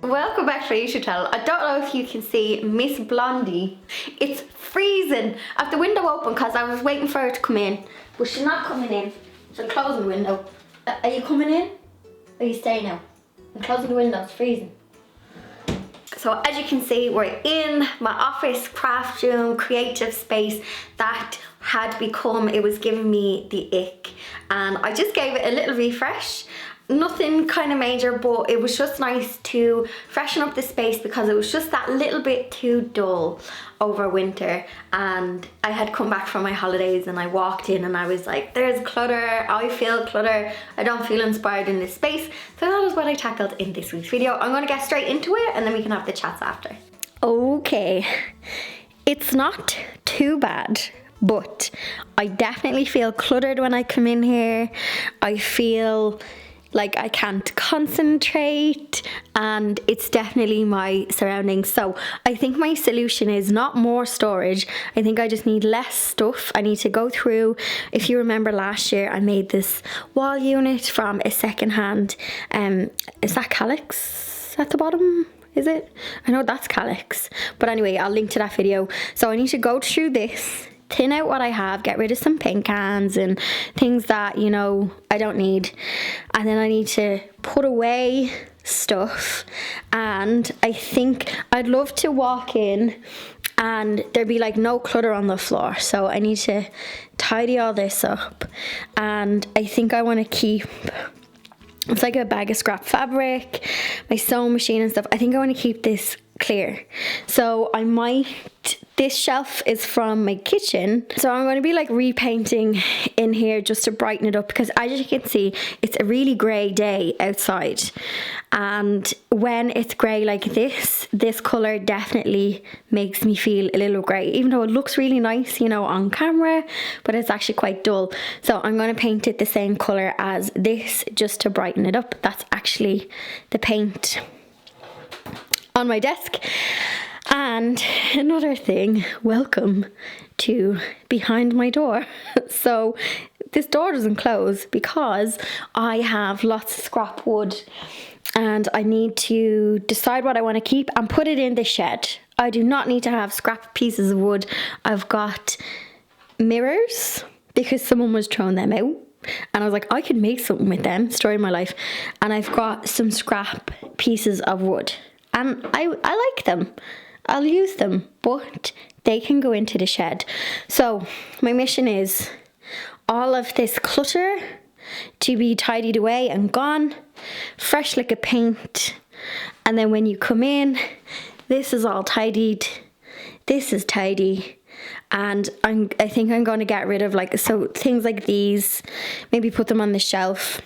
Welcome back to my YouTube channel. I don't know if you can see Miss Blondie. It's freezing. I have the window open because I was waiting for her to come in, but she's not coming in. So I'm closing the window. Are you coming in? Or are you staying now? I'm closing the window, it's freezing. So as you can see, we're in my office, craft room, creative space that had become, it was giving me the ick. And I just gave it a little refresh. Nothing kind of major, but it was just nice to freshen up the space because it was just that little bit too dull over winter. And I had come back from my holidays and I walked in and I was like, there's clutter, I feel clutter, I don't feel inspired in this space. So that is what I tackled in this week's video. I'm gonna get straight into it and then we can have the chats after. Okay, it's not too bad, but I definitely feel cluttered when I come in here. I feel like I can't concentrate, and it's definitely my surroundings. So I think my solution is not more storage. I think I just need less stuff. I need to go through, if you remember last year, I made this wall unit from a secondhand, is that Calyx at the bottom? Is it? I know that's Calyx, but anyway, I'll link to that video. So I need to go through this, thin out what I have, get rid of some paint cans and things that, you know, I don't need. And then I need to put away stuff. And I think I'd love to walk in and there'd be like no clutter on the floor. So I need to tidy all this up. And I think I want to keep, it's like a bag of scrap fabric, my sewing machine and stuff. I think I want to keep this clear. So I might, this shelf is from my kitchen, so I'm going to be like repainting in here just to brighten it up, because as you can see, it's a really grey day outside, and when it's grey like this colour definitely makes me feel a little grey, even though it looks really nice, you know, on camera, but it's actually quite dull. So I'm going to paint it the same colour as this just to brighten it up. That's actually the paint on my desk. And another thing, welcome to behind my door. So this door doesn't close because I have lots of scrap wood and I need to decide what I want to keep and put it in the shed. I do not need to have scrap pieces of wood. I've got mirrors because someone was throwing them out. And I was like, I could make something with them, story of my life. And I've got some scrap pieces of wood. And I like them. I'll use them, but they can go into the shed. So my mission is all of this clutter to be tidied away and gone, fresh like a paint. And then when you come in, this is all tidied, this is tidy. And I think I'm going to get rid of so things like these, maybe put them on the shelf.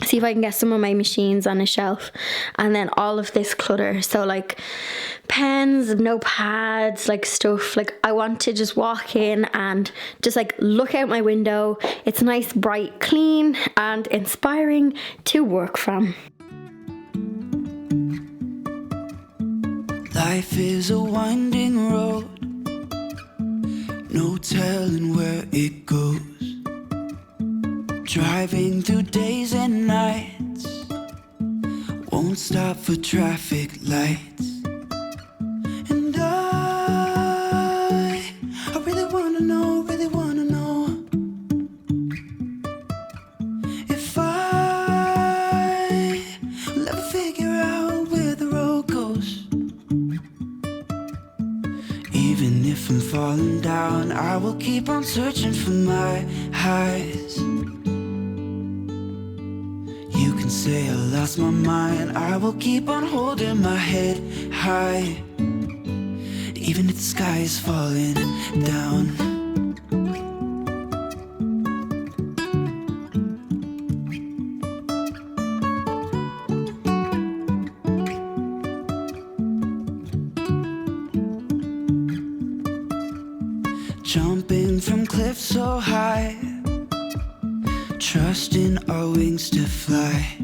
See if I can get some of my machines on a shelf, and then all of this clutter. So like pens, notepads, like stuff. Like I want to just walk in and just like look out my window. It's nice, bright, clean, and inspiring to work from. Life is a winding road, no telling where it goes. Driving through days and nights, won't stop for traffic lights. And I really wanna know if I will ever figure out where the road goes. Even if I'm falling down, I will keep on searching for my highs. You can say I lost my mind, I will keep on holding my head high, even if the sky is falling down. Jumping from cliffs so high, trusting our wings to fly.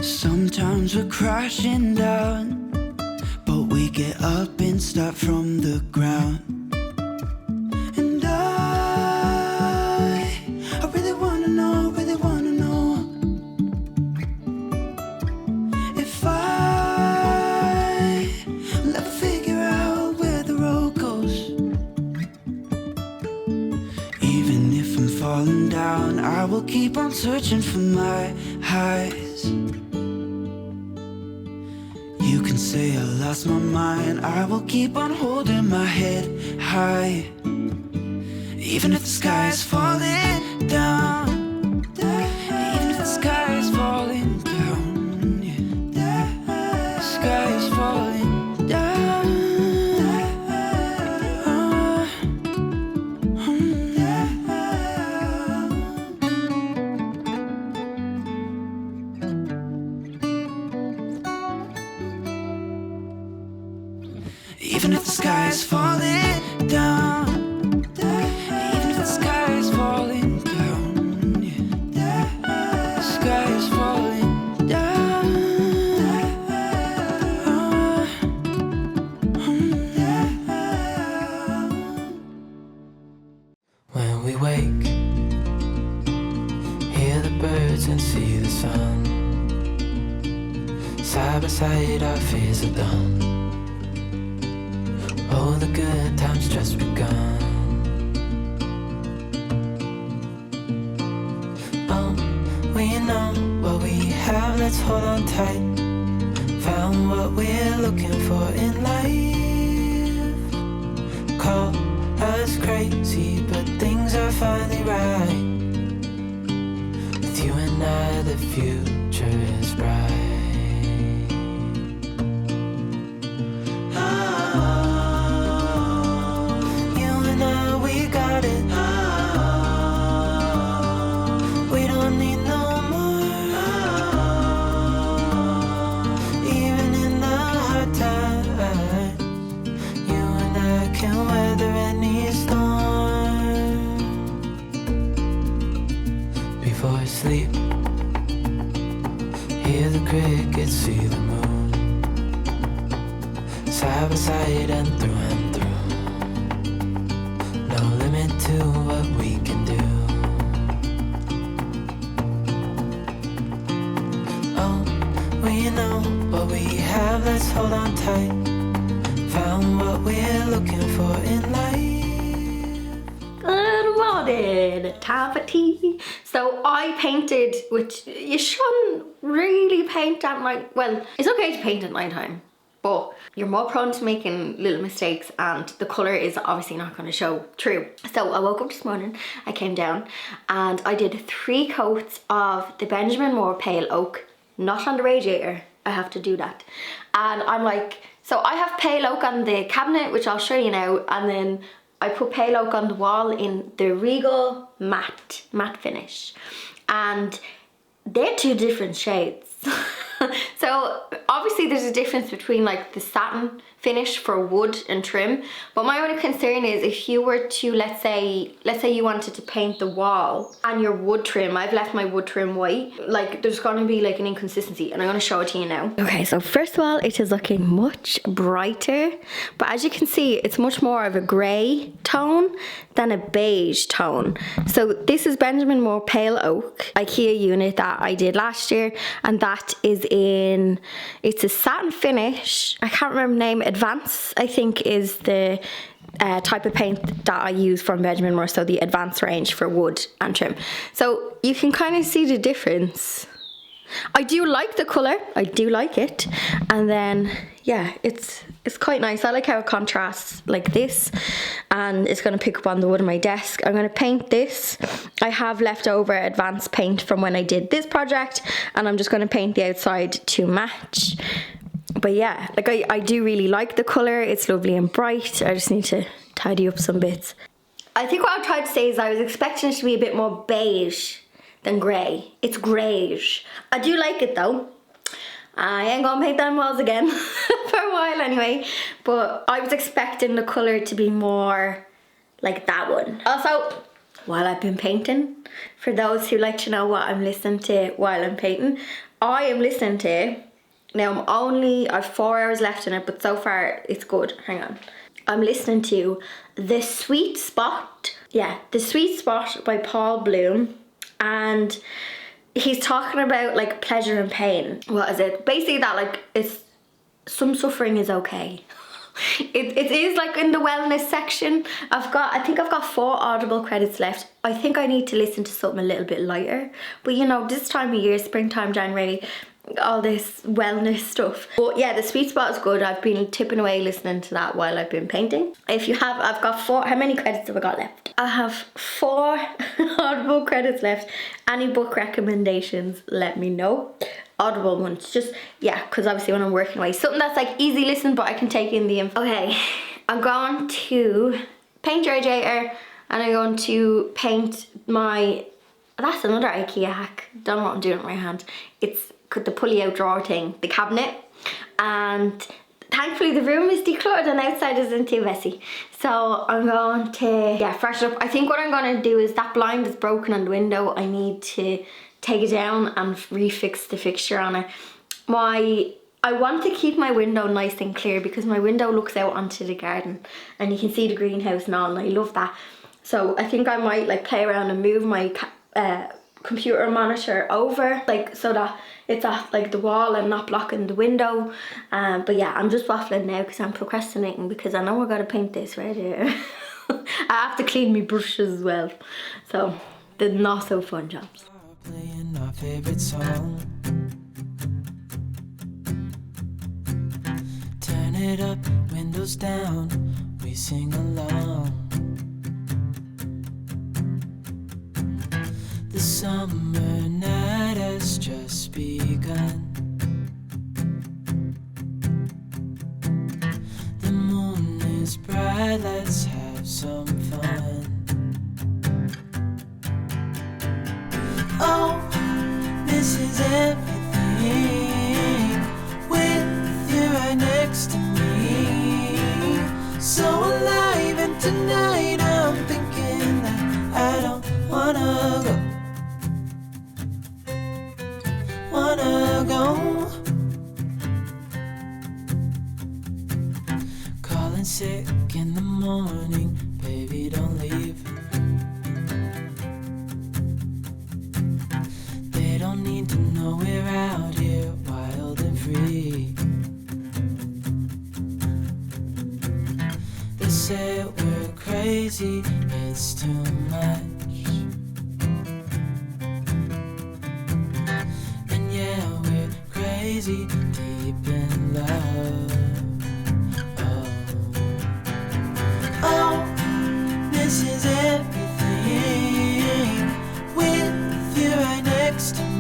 Sometimes we're crashing down, but we get up and start from the ground. And I really wanna know if I Even if I'm falling down, I will keep on searching for my highs. You can say I lost my mind, I will keep on holding my head high. Even if the sky is falling down, even if the sky is falling down, yeah. The sky is falling down. Even if the sky is falling down, even if the sky is falling down, yeah. The sky is falling down. When we wake, hear the birds and see the sun. Side by side our fears are done. Oh, the good times just begun. Oh, we know what we have, let's hold on tight. Found what we're looking for in life. Call us crazy, but things are finally right. With you and I, the future is bright. Sleep, hear the crickets, see the moon. Side by side and through. No limit to what we can do. Oh, we know what we have, let's hold on tight. Found what we're looking for in life. Good morning, time for tea. So I painted, which you shouldn't really paint at night. Well, it's okay to paint at night time, but you're more prone to making little mistakes and the colour is obviously not going to show through. So I woke up this morning, I came down and I did 3 coats of the Benjamin Moore Pale Oak, not on the radiator, I have to do that. And I'm like, so I have pale oak on the cabinet, which I'll show you now, and then I put pale oak on the wall in the Regal matte finish, and they're 2 different shades. So obviously there's a difference between like the satin finish for wood and trim, but my only concern is if you were to, let's say you wanted to paint the wall and your wood trim, I've left my wood trim white, like there's going to be like an inconsistency, and I'm going to show it to you now. Okay, so first of all, it is looking much brighter, but as you can see, it's much more of a grey tone than a beige tone. So this is Benjamin Moore Pale Oak IKEA unit that I did last year, and that is in, it's a satin finish, I can't remember the name, Advance I think is the type of paint that I use from Benjamin Moore, so the Advance range for wood and trim. So you can kind of see the difference. I do like the colour, I do like it, and then yeah, it's quite nice. I like how it contrasts like this, and it's going to pick up on the wood of my desk. I'm going to paint this. I have leftover Advanced paint from when I did this project, and I'm just going to paint the outside to match. But yeah, like I do really like the colour, it's lovely and bright. I just need to tidy up some bits. I think what I tried to say is I was expecting it to be a bit more beige than grey. It's greyish. I do like it though. I ain't gonna paint them walls again for a while anyway, but I was expecting the colour to be more like that one. Also, while I've been painting, for those who like to know what I'm listening to while I'm painting, I am listening to, now I've 4 hours left in it, but so far it's good. Hang on. I'm listening to The Sweet Spot. Yeah, The Sweet Spot by Paul Bloom, and he's talking about like pleasure and pain. What is it? Basically that like it's, some suffering is okay. It is like in the wellness section. I think I've got 4 Audible credits left. I think I need to listen to something a little bit lighter. But you know, this time of year, springtime, January, all this wellness stuff. But yeah, the sweet spot is good. I've been tipping away listening to that while I've been painting. I've got 4. How many credits have I got left? I have 4 Audible credits left. Any book recommendations, let me know. Audible ones, just, yeah, because obviously when I'm working away, something that's like easy listen but I can take in the info. Okay, I'm going to paint your radiator and I'm going to paint my, that's another IKEA hack, don't know what I'm doing with my hand. It's the pulley out drawer thing, the cabinet, and thankfully the room is decluttered and outside isn't too messy. So I'm going to, yeah, freshen up. I think what I'm going to do is that blind is broken on the window. I need to take it down and refix the fixture on it. I want to keep my window nice and clear because my window looks out onto the garden and you can see the greenhouse and all, and I love that. So I think I might like play around and move my computer monitor over, like, so that it's at like the wall and not blocking the window. But yeah, I'm just waffling now because I'm procrastinating because I know I gotta paint this right here. I have to clean my brushes as well. So the not so fun jobs. Playing our favorite song. Turn it up, windows down, we sing along. The summer night has just begun. The moon is bright, let's have some fun. Oh, this is everything with you right next to me. So alive, and tonight I'm thinking that I don't wanna go. Calling sick in the morning, baby, don't leave. Don't need to know we're out here wild and free. They say we're crazy, it's too much. And yeah, we're crazy, deep in love. Oh, this is everything with you right next to me.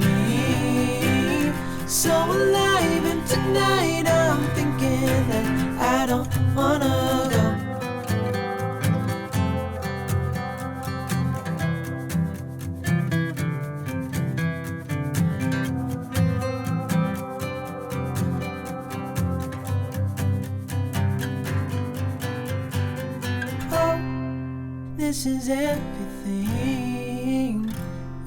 So alive, and tonight I'm thinking that I don't wanna go. Oh, this is everything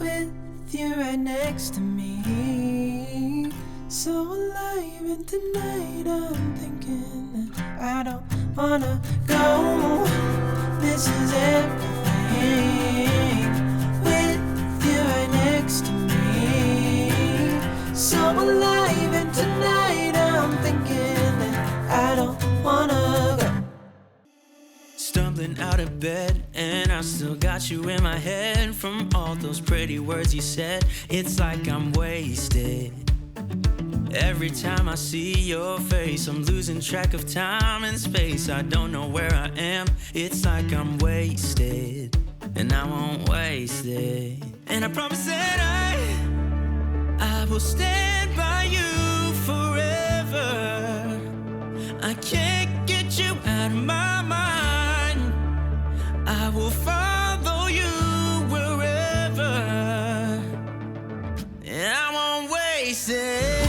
with you right next to me. So alive, and tonight I'm thinking that I don't wanna go. This is everything with you right next to me. So alive, and tonight I'm thinking that I don't wanna go. Stumbling out of bed, and I still got you in my head. From all those pretty words you said, it's like I'm wasted. Every time I see your face, I'm losing track of time and space. I don't know where I am, it's like I'm wasted. And I won't waste it. And I promise that I will stand by you forever. I can't get you out of my mind. I will follow you wherever. And I won't waste it.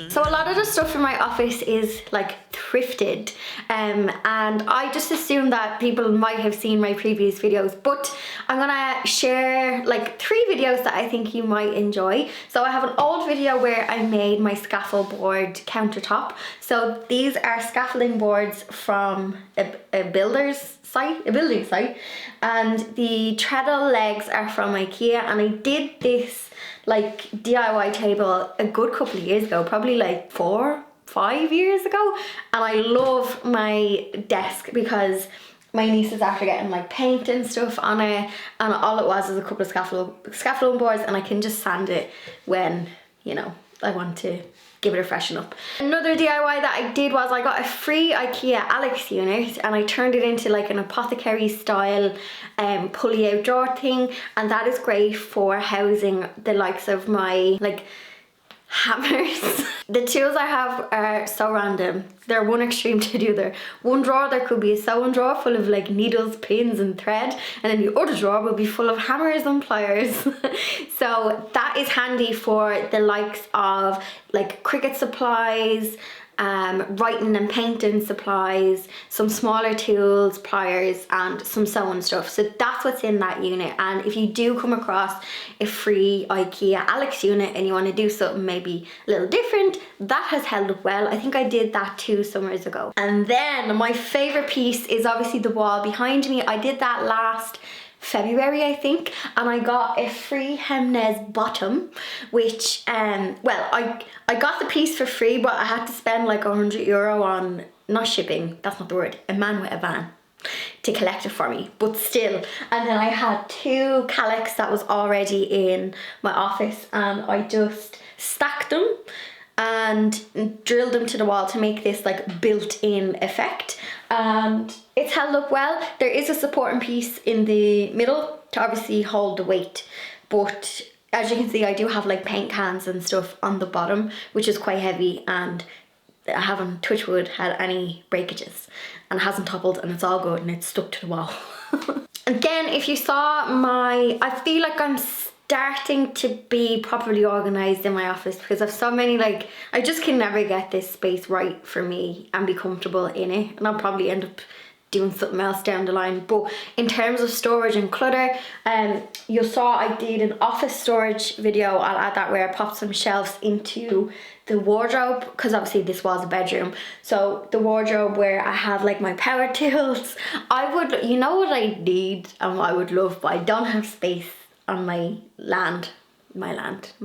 So a lot of the stuff in my office is like thrifted, and I just assumed that people might have seen my previous videos, but I'm gonna share like 3 videos that I think you might enjoy. So I have an old video where I made my scaffold board countertop. So these are scaffolding boards from a building site, and the treadle legs are from IKEA, and I did this like DIY table a good couple of years ago, probably like 4-5 years ago, and I love my desk because my niece is after getting like paint and stuff on it, and all it was a couple of scaffolding boards, and I can just sand it when, you know, I want to give it a freshen up. Another DIY that I did was I got a free IKEA Alex unit, and I turned it into like an apothecary style pulley out drawer thing, and that is great for housing the likes of my like hammers. The tools I have are so random. They're one extreme to the other. One drawer there could be a sewing drawer full of like needles, pins and thread, and then the other drawer will be full of hammers and pliers. So that is handy for the likes of like Cricut supplies, writing and painting supplies, some smaller tools, pliers, and some sewing stuff. So that's what's in that unit. And if you do come across a free IKEA Alex unit and you want to do something maybe a little different, that has held up well. I think I did that 2 summers ago. And then my favorite piece is obviously the wall behind me. I did that last February, I think, and I got a free Hemnes bottom, which well, I got the piece for free, but I had to spend like €100 on, not shipping, that's not the word, a man with a van to collect it for me, but still. And then I had 2 calics that was already in my office, and I just stacked them and drilled them to the wall to make this like built-in effect, and it's held up well. There is a supporting piece in the middle to obviously hold the weight, but as you can see I do have like paint cans and stuff on the bottom, which is quite heavy, and I haven't, touch wood, had any breakages, and it hasn't toppled, and it's all good and it's stuck to the wall. Again, if you saw I feel like I'm starting to be properly organized in my office because I've so many, like, I just can never get this space right for me and be comfortable in it, and I'll probably end up doing something else down the line. But in terms of storage and clutter, you saw I did an office storage video. I'll add that, where I popped some shelves into the wardrobe, because obviously this was a bedroom. So the wardrobe where I have like my power tools. I would, you know what I need and what I would love, but I don't have space on my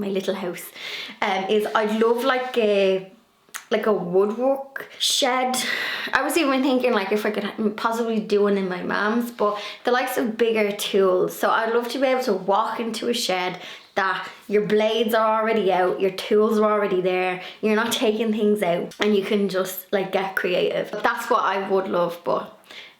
little house, is I'd love like a woodwork shed. I was even thinking like if I could possibly do one in my mum's, but the likes of bigger tools. So I'd love to be able to walk into a shed that your blades are already out, your tools are already there, you're not taking things out, and you can just like get creative. That's what I would love, but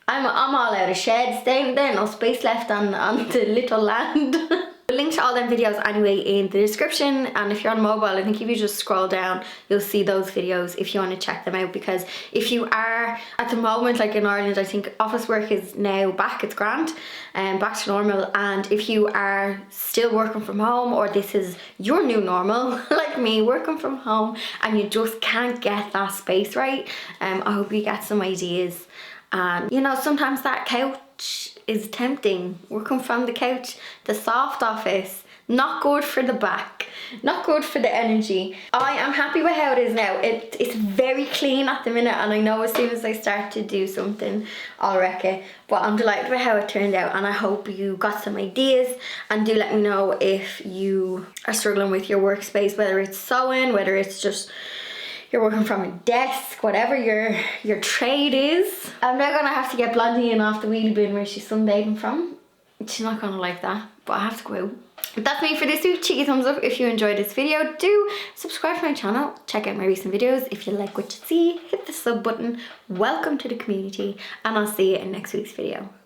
I'm all out of sheds. There's no space left on the little land. I'll link to all them videos anyway in the description, and if you're on mobile, I think if you just scroll down you'll see those videos if you want to check them out. Because if you are at the moment, like in Ireland, I think office work is now back, it's grand and back to normal, and if you are still working from home, or this is your new normal like me, working from home, and you just can't get that space right, I hope you get some ideas. And you know, sometimes that couch is tempting. Working from the couch, the soft office, not good for the back, not good for the energy. I am happy with how it is now. It's very clean at the minute, and I know as soon as I start to do something I'll wreck it, but I'm delighted with how it turned out, and I hope you got some ideas. And do let me know if you are struggling with your workspace, whether it's sewing, whether it's just you're working from a desk, whatever your trade is. I'm now gonna have to get Blondie in off the wheelie bin where she's sunbathing from. She's not gonna like that, but I have to go out. But that's me for this week. Cheeky thumbs up if you enjoyed this video. Do subscribe to my channel, check out my recent videos. If you like what you see, hit the sub button. Welcome to the community, and I'll see you in next week's video.